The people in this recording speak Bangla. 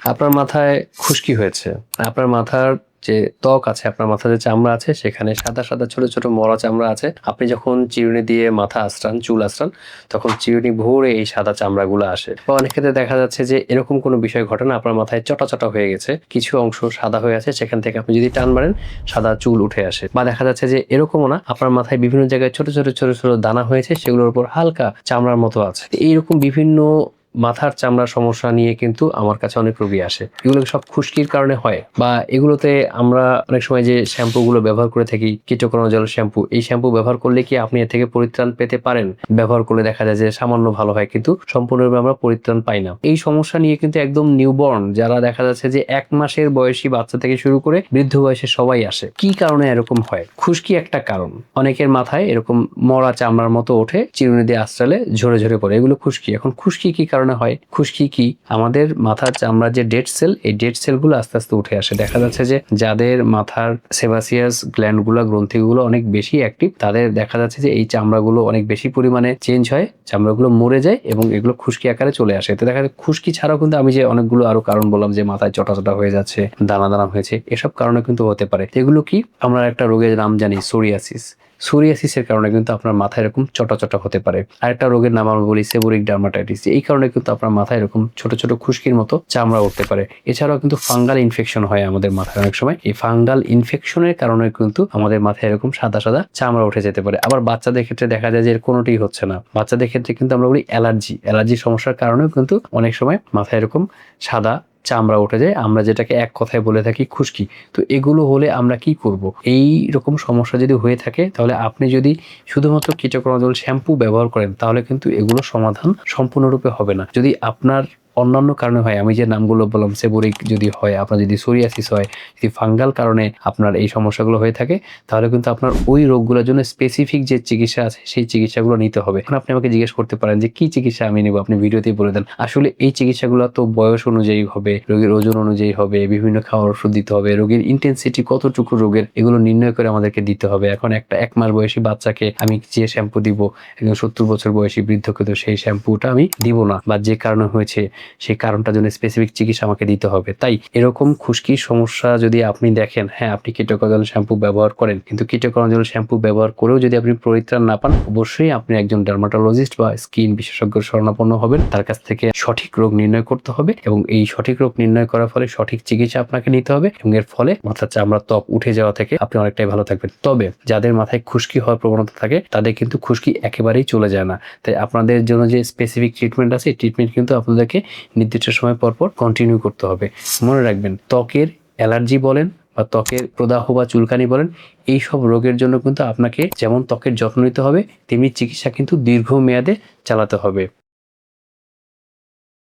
আপনার মাথায় খুশকি হয়েছে, আপনার মাথার যে ত্বক আছে, আপনার মাথার যে চামড়া আছে সেখানে সাদা সাদা ছোট ছোট মরা চামড়া আছে। আপনি যখন চিরুনি দিয়ে মাথা আঁচড়ান, চুল আঁচড়ান, তখন চিরুনি ভরে এই সাদা চামড়াগুলো আসে। বা অনেক ক্ষেত্রে দেখা যাচ্ছে যে এরকম কোনো বিষয় ঘটে না, আপনার মাথায় চটা চটা হয়ে গেছে, কিছু অংশ সাদা হয়ে আছে, সেখান থেকে আপনি যদি টান মারেন সাদা চুল উঠে আসে। বা দেখা যাচ্ছে যে এরকমও না, আপনার মাথায় বিভিন্ন জায়গায় ছোট ছোট ছোট ছোট দানা হয়েছে, সেগুলোর উপর হালকা চামড়ার মতো আছে। এইরকম বিভিন্ন মাথার চামড়ার সমস্যা নিয়ে কিন্তু আমার কাছে অনেক রোগী আসে। এগুলো সব খুশকির কারণে হয়। বা এগুলোতে আমরা অনেক সময় যে শ্যাম্পু গুলো ব্যবহার করে থাকি, কিটোকোনাজল শ্যাম্পু, এই শ্যাম্পু ব্যবহার করলে কি আপনি এর থেকে পরিত্রাণ পেতে পারেন? ব্যবহার করলে দেখা যায় যে সামান্য ভালো হয়, কিন্তু সম্পূর্ণরূপে আমরা পরিত্রাণ পাই না। এই সমস্যা নিয়ে কিন্তু একদম নিউবর্ন, যারা দেখা যাচ্ছে যে 1 মাসের বয়সী বাচ্চা থেকে শুরু করে বৃদ্ধ বয়সে সবাই আসে। কি কারণে এরকম হয়? খুশকি একটা কারণ। অনেকের মাথায় এরকম মরা চামড়ার মতো ওঠে, চিরুনি দিয়ে আঁচড়ালে ঝরে ঝরে পড়ে, এগুলো খুশকি। এখন খুশকি কি কারণে হয়? খুশকি কি, আমাদের মাথার চামড়ার যে ডেড সেল, এই ডেড সেলগুলো আস্তে আস্তে উঠে আসে। দেখা যাচ্ছে যে যাদের মাথার সেবাসিয়াস গ্ল্যান্ডগুলো, গ্রন্থিগুলো অনেক বেশি অ্যাক্টিভ, তাদের দেখা যাচ্ছে যে এই চামড়াগুলো অনেক বেশি পরিমাণে চেঞ্জ হয়, চামড়াগুলো মরে যায় এবং এগুলো খুশকি আকারে চলে আসে। তো দেখা যায় খুশকি ছাড়াও কিন্তু আমি যে অনেকগুলো আরো কারণ বললাম, যে মাথায় চটা চটা হয়ে যাচ্ছে, দানা দানা হয়েছে, এসব কারণে কিন্তু হতে পারে। এগুলো কি, আমরা একটা রোগের নাম জানি সোরিয়াসিস। সোরিয়াসিসের কারণে কিন্তু আপনার মাথায় এরকম চটা চটা হতে পারে। আরেকটা রোগের নাম আমরা বলি সেবোরিক ডার্মাটাইটিস। এই কারণে কিন্তু আপনার মাথায় এরকম ছোট ছোট খুশকির মতো চামড়া উঠতে পারে। এছাড়াও কিন্তু ফাঙ্গাল ইনফেকশন হয় আমাদের মাথায় অনেক সময়। এই ফাঙ্গাল ইনফেকশনের কারণে কিন্তু আমাদের মাথায় এরকম সাদা সাদা চামড়া উঠে যেতে পারে। আবার বাচ্চাদের ক্ষেত্রে দেখা যায় যে এর কোনোটি হচ্ছে না। বাচ্চাদের ক্ষেত্রে কিন্তু আমরা বলি অ্যালার্জি সমস্যার কারণেও কিন্তু অনেক সময় মাথায় এরকম সাদা চামড়া উঠে যায়, আমরা যেটাকে এক কথায় বলে থাকি খুশকি। তো এগুলো হলে আমরা কি করব? এই রকম সমস্যা যদি হয়ে থাকে, তাহলে আপনি যদি শুধুমাত্র কিটোকোনাজল শ্যাম্পু ব্যবহার করেন, তাহলে কিন্তু এগুলো সমাধান সম্পূর্ণরূপে হবে না। যদি আপনার অন্যান্য কারণে হয়, আমি যে নামগুলো বললাম, সেবোরিক যদি হয়, আপনার যদি সোরিয়াসিস হয়, যদি ফাঙ্গাল কারণে আপনার এই সমস্যাগুলো হয়ে থাকে, তাহলে কিন্তু আপনার ওই রোগগুলোর জন্য স্পেসিফিক যে চিকিৎসা আছে, সেই চিকিৎসাগুলো নিতে হবে। এখন আপনি আমাকে জিজ্ঞেস করতে পারেন যে কি চিকিৎসা আমি নেব, আপনি ভিডিওতেই বলে দেন। আসলে এই চিকিৎসাগুলো তো বয়স অনুযায়ী হবে, রোগীর ওজন অনুযায়ী হবে, বিভিন্ন খাওয়ার ওষুধ দিতে হবে, রোগীর ইন্টেন্সিটি কতটুকু রোগের, এগুলো নির্ণয় করে আমাদেরকে দিতে হবে। এখন একটা 1 মাস বয়সী বাচ্চাকে আমি যে শ্যাম্পু দিব, একজন 70 বছর বয়সী বৃদ্ধকে তো সেই শ্যাম্পুটা আমি দিব না, বা যে কারণে হয়েছে সেই কারণটার জন্য স্পেসিফিক চিকিৎসা আমাকে দিতে হবে। তাই এরকম খুশকির সমস্যা যদি আপনি দেখেন, হ্যাঁ আপনি কিটোকোনাজল শ্যাম্পু ব্যবহার করেন, কিন্তু কিটোকোনাজল শ্যাম্পু ব্যবহার করেও যদি আপনি পরিত্রাণ না পান, অবশ্যই আপনি একজন ডার্মাটোলজিস্ট বা স্কিন বিশেষজ্ঞের শরণাপন্ন হবেন। তার কাছ থেকে সঠিক রোগ নির্ণয় করতে হবে এবং এই সঠিক রোগ নির্ণয় করার ফলে সঠিক চিকিৎসা আপনাকে নিতে হবে, এবং এর ফলে মাথার চামড়ার ত্বক উঠে যাওয়া থেকে আপনি অনেকটাই ভালো থাকবেন। তবে যাদের মাথায় খুশকি হওয়ার প্রবণতা থাকে, তাদের কিন্তু খুশকি একেবারেই চলে যায় না। তাই আপনাদের জন্য যে স্পেসিফিক ট্রিটমেন্ট আছে, ট্রিটমেন্ট কিন্তু আপনাদেরকে নির্দিষ্ট সময় পর পর কন্টিনিউ করতে হবে। মনে রাখবেন, ত্বকের অ্যালার্জি বলেন বা ত্বকের প্রদাহ বা চুলকানি বলেন, এই সব রোগের জন্য কিন্তু আপনাকে যেমন ত্বকের যত্ন নিতে হবে, তেমনি চিকিৎসা কিন্তু দীর্ঘমেয়াদে চালাতে হবে।